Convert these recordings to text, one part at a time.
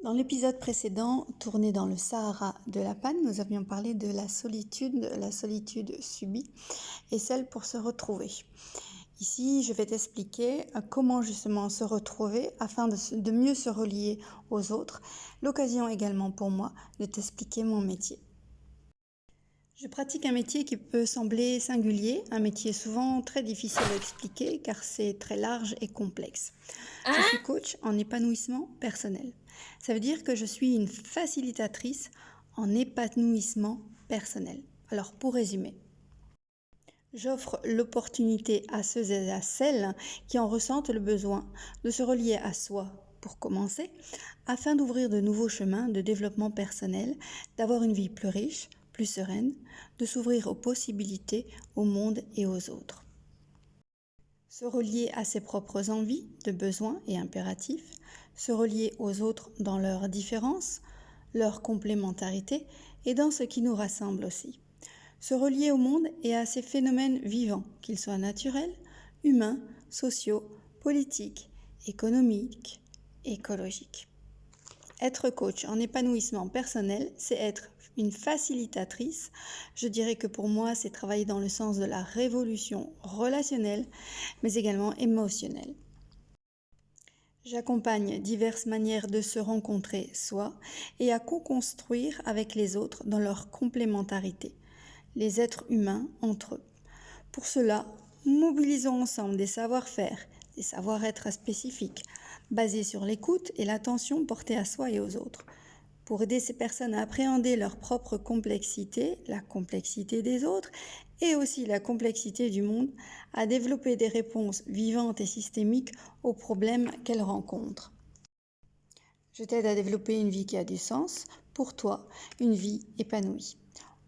Dans l'épisode précédent, tourné dans le Sahara de la panne, nous avions parlé de la solitude subie et celle pour se retrouver. Ici, je vais t'expliquer comment justement se retrouver afin de mieux se relier aux autres. L'occasion également pour moi de t'expliquer mon métier. Je pratique un métier qui peut sembler singulier, un métier souvent très difficile à expliquer car c'est très large et complexe. Je suis coach en épanouissement personnel. Ça veut dire que je suis une facilitatrice en épanouissement personnel. Alors pour résumer, j'offre l'opportunité à ceux et à celles qui en ressentent le besoin de se relier à soi pour commencer, afin d'ouvrir de nouveaux chemins de développement personnel, d'avoir une vie plus riche, plus sereine, de s'ouvrir aux possibilités, au monde et aux autres. Se relier à ses propres envies, de besoins et impératifs, se relier aux autres dans leurs différences, leur complémentarité et dans ce qui nous rassemble aussi. Se relier au monde et à ces phénomènes vivants, qu'ils soient naturels, humains, sociaux, politiques, économiques, écologiques. Être coach en épanouissement personnel, c'est être une facilitatrice. Je dirais que pour moi, c'est travailler dans le sens de la révolution relationnelle, mais également émotionnelle. J'accompagne diverses manières de se rencontrer soi et à co-construire avec les autres dans leur complémentarité, les êtres humains entre eux. Pour cela, mobilisons ensemble des savoir-faire, des savoir-être spécifiques, basés sur l'écoute et l'attention portée à soi et aux autres. Pour aider ces personnes à appréhender leur propre complexité, la complexité des autres et aussi la complexité du monde, à développer des réponses vivantes et systémiques aux problèmes qu'elles rencontrent. Je t'aide à développer une vie qui a du sens, pour toi, une vie épanouie.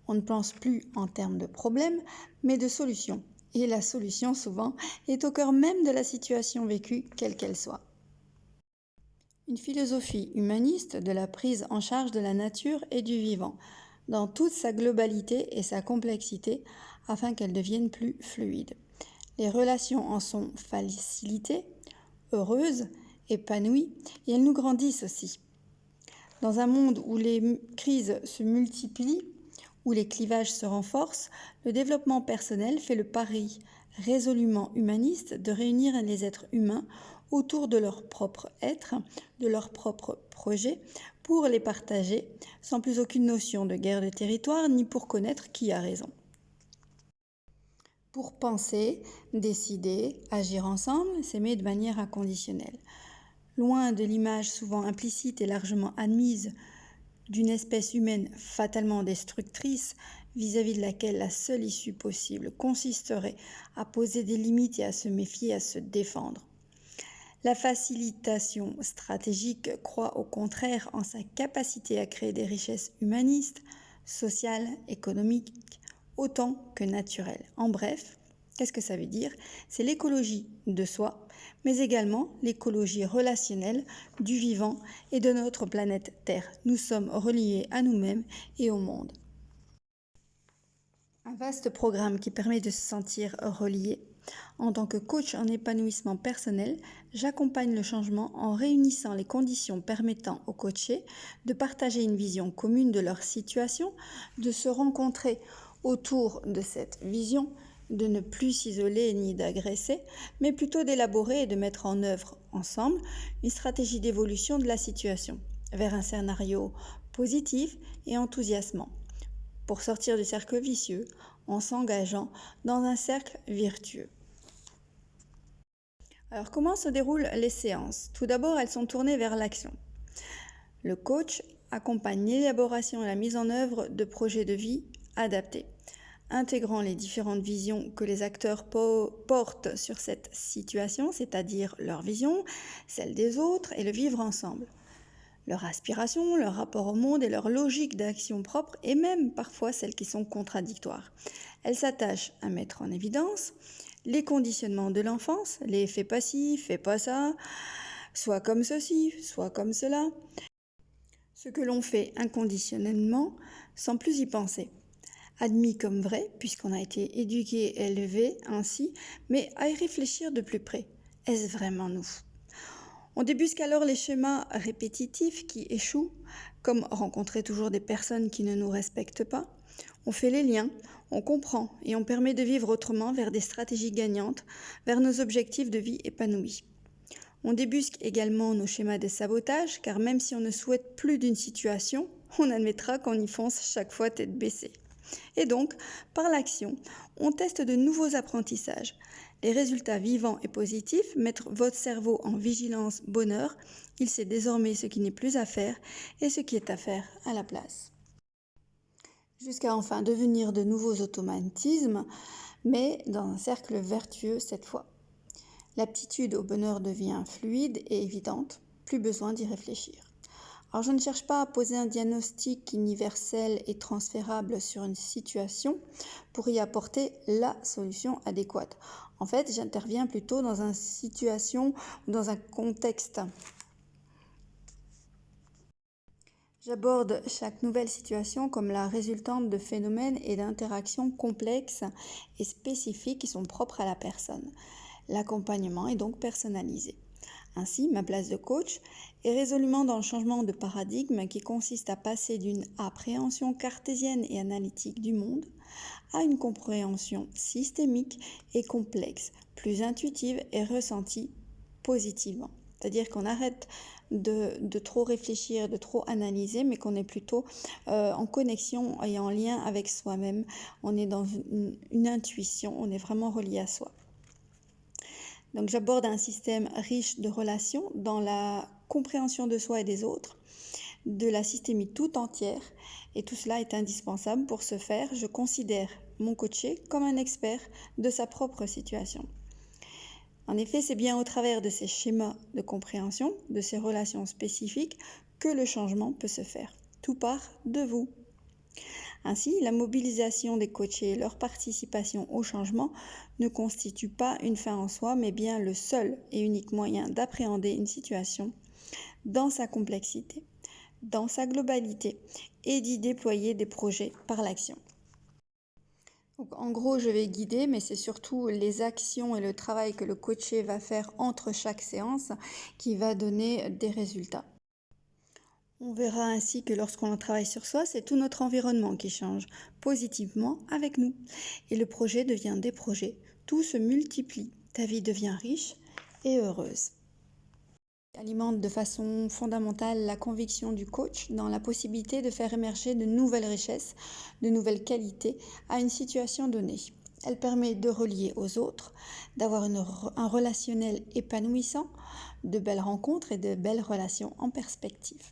On ne pense plus en termes de problèmes, mais de solutions. Et la solution, souvent, est au cœur même de la situation vécue, quelle qu'elle soit. Une philosophie humaniste de la prise en charge de la nature et du vivant, dans toute sa globalité et sa complexité, afin qu'elle devienne plus fluide. Les relations en sont facilitées, heureuses, épanouies, et elles nous grandissent aussi. Dans un monde où les crises se multiplient, où les clivages se renforcent, le développement personnel fait le pari résolument humaniste de réunir les êtres humains autour de leur propre être, de leurs propres projets, pour les partager, sans plus aucune notion de guerre de territoire, ni pour connaître qui a raison. Pour penser, décider, agir ensemble, s'aimer de manière inconditionnelle. Loin de l'image souvent implicite et largement admise d'une espèce humaine fatalement destructrice, vis-à-vis de laquelle la seule issue possible consisterait à poser des limites et à se méfier, à se défendre. La facilitation stratégique croit au contraire en sa capacité à créer des richesses humanistes, sociales, économiques, autant que naturelles. En bref, qu'est-ce que ça veut dire? C'est l'écologie de soi, mais également l'écologie relationnelle du vivant et de notre planète Terre. Nous sommes reliés à nous-mêmes et au monde. Un vaste programme qui permet de se sentir relié. En tant que coach en épanouissement personnel, j'accompagne le changement en réunissant les conditions permettant aux coachés de partager une vision commune de leur situation, de se rencontrer autour de cette vision, de ne plus s'isoler ni d'agresser, mais plutôt d'élaborer et de mettre en œuvre ensemble une stratégie d'évolution de la situation vers un scénario positif et enthousiasmant, pour sortir du cercle vicieux en s'engageant dans un cercle vertueux. Alors comment se déroulent les séances? Tout d'abord, elles sont tournées vers l'action. Le coach accompagne l'élaboration et la mise en œuvre de projets de vie adaptés, intégrant les différentes visions que les acteurs portent sur cette situation, c'est-à-dire leur vision, celle des autres et le vivre ensemble. Leur aspiration, leur rapport au monde et leur logique d'action propre, et même parfois celles qui sont contradictoires. Elles s'attachent à mettre en évidence les conditionnements de l'enfance, les fais pas ci, fais pas ça, soit comme ceci, soit comme cela. Ce que l'on fait inconditionnellement sans plus y penser. Admis comme vrai, puisqu'on a été éduqué et élevé ainsi, mais à y réfléchir de plus près. Est-ce vraiment nous ? On débusque alors les schémas répétitifs qui échouent, comme rencontrer toujours des personnes qui ne nous respectent pas. On fait les liens, on comprend et on permet de vivre autrement vers des stratégies gagnantes, vers nos objectifs de vie épanouis. On débusque également nos schémas de sabotage, car même si on ne souhaite plus d'une situation, on admettra qu'on y fonce chaque fois tête baissée. Et donc, par l'action, on teste de nouveaux apprentissages. Les résultats vivants et positifs mettent votre cerveau en vigilance bonheur. Il sait désormais ce qui n'est plus à faire et ce qui est à faire à la place. Jusqu'à enfin devenir de nouveaux automatismes, mais dans un cercle vertueux cette fois. L'aptitude au bonheur devient fluide et évidente, plus besoin d'y réfléchir. Alors je ne cherche pas à poser un diagnostic universel et transférable sur une situation pour y apporter la solution adéquate. En fait, j'interviens plutôt dans une situation ou dans un contexte. J'aborde chaque nouvelle situation comme la résultante de phénomènes et d'interactions complexes et spécifiques qui sont propres à la personne. L'accompagnement est donc personnalisé. Ainsi, ma place de coach est résolument dans le changement de paradigme qui consiste à passer d'une appréhension cartésienne et analytique du monde à une compréhension systémique et complexe, plus intuitive et ressentie positivement. C'est-à-dire qu'on arrête de trop réfléchir, de trop analyser, mais qu'on est plutôt en connexion et en lien avec soi-même. On est dans une intuition, on est vraiment relié à soi. Donc j'aborde un système riche de relations dans la compréhension de soi et des autres, de la systémie tout entière, et tout cela est indispensable. Pour ce faire, je considère mon coaché comme un expert de sa propre situation. En effet, c'est bien au travers de ces schémas de compréhension, de ces relations spécifiques, que le changement peut se faire. Tout part de vous. Ainsi, la mobilisation des coachés et leur participation au changement ne constitue pas une fin en soi, mais bien le seul et unique moyen d'appréhender une situation dans sa complexité, dans sa globalité et d'y déployer des projets par l'action. Donc, en gros, je vais guider, mais c'est surtout les actions et le travail que le coaché va faire entre chaque séance qui va donner des résultats. On verra ainsi que lorsqu'on travaille sur soi, c'est tout notre environnement qui change positivement avec nous. Et le projet devient des projets. Tout se multiplie. Ta vie devient riche et heureuse. Alimente de façon fondamentale la conviction du coach dans la possibilité de faire émerger de nouvelles richesses, de nouvelles qualités à une situation donnée. Elle permet de relier aux autres, d'avoir un relationnel épanouissant, de belles rencontres et de belles relations en perspective.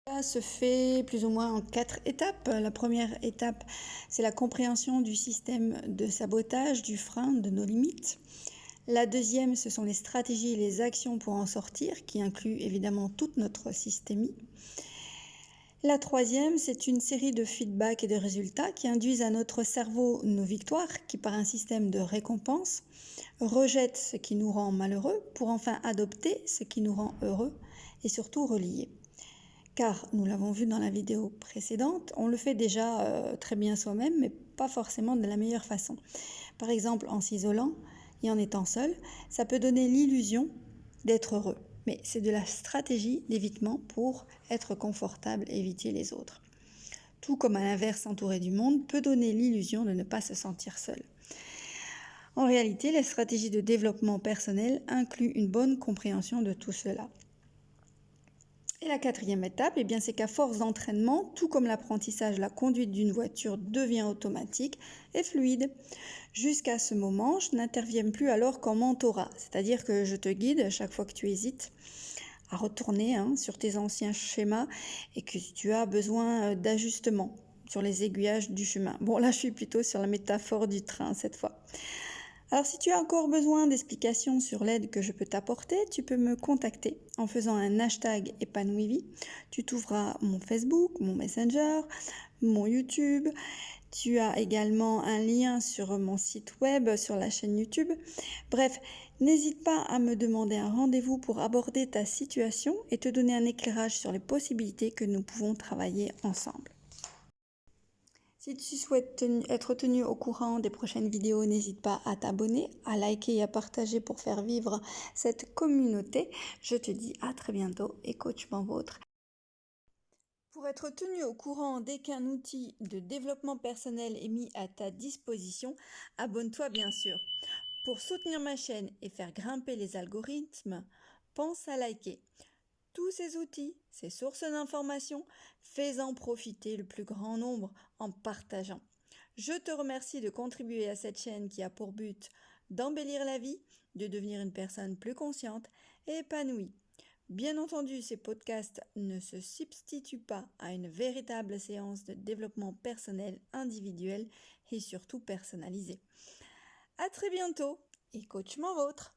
Ça se fait plus ou moins en 4 étapes. La première étape, c'est la compréhension du système de sabotage, du frein, de nos limites. La deuxième, ce sont les stratégies et les actions pour en sortir, qui incluent évidemment toute notre systémie. La troisième, c'est une série de feedbacks et de résultats qui induisent à notre cerveau nos victoires, qui par un système de récompense rejette ce qui nous rend malheureux pour enfin adopter ce qui nous rend heureux et surtout relié. Car, nous l'avons vu dans la vidéo précédente, on le fait déjà très bien soi-même, mais pas forcément de la meilleure façon. Par exemple, en s'isolant et en étant seul, ça peut donner l'illusion d'être heureux. Mais c'est de la stratégie d'évitement pour être confortable et éviter les autres. Tout comme à l'inverse, s'entourer du monde peut donner l'illusion de ne pas se sentir seul. En réalité, les stratégies de développement personnel incluent une bonne compréhension de tout cela. Et la quatrième étape, c'est qu'à force d'entraînement, tout comme l'apprentissage, la conduite d'une voiture devient automatique et fluide. Jusqu'à ce moment, je n'interviens plus alors qu'en mentorat, c'est-à-dire que je te guide chaque fois que tu hésites à retourner sur tes anciens schémas et que tu as besoin d'ajustements sur les aiguillages du chemin. Bon, là, je suis plutôt sur la métaphore du train cette fois. Alors, si tu as encore besoin d'explications sur l'aide que je peux t'apporter, tu peux me contacter en faisant un hashtag #épanouivie. Tu trouveras mon Facebook, mon Messenger, mon YouTube. Tu as également un lien sur mon site web, sur la chaîne YouTube. Bref, n'hésite pas à me demander un rendez-vous pour aborder ta situation et te donner un éclairage sur les possibilités que nous pouvons travailler ensemble. Si tu souhaites être tenu au courant des prochaines vidéos, n'hésite pas à t'abonner, à liker et à partager pour faire vivre cette communauté. Je te dis à très bientôt et coachement vôtre. Pour être tenu au courant dès qu'un outil de développement personnel est mis à ta disposition, abonne-toi bien sûr. Pour soutenir ma chaîne et faire grimper les algorithmes, pense à liker. Tous ces outils, ces sources d'informations, fais-en profiter le plus grand nombre en partageant. Je te remercie de contribuer à cette chaîne qui a pour but d'embellir la vie, de devenir une personne plus consciente et épanouie. Bien entendu, ces podcasts ne se substituent pas à une véritable séance de développement personnel individuel et surtout personnalisé. À très bientôt et coachement vôtre!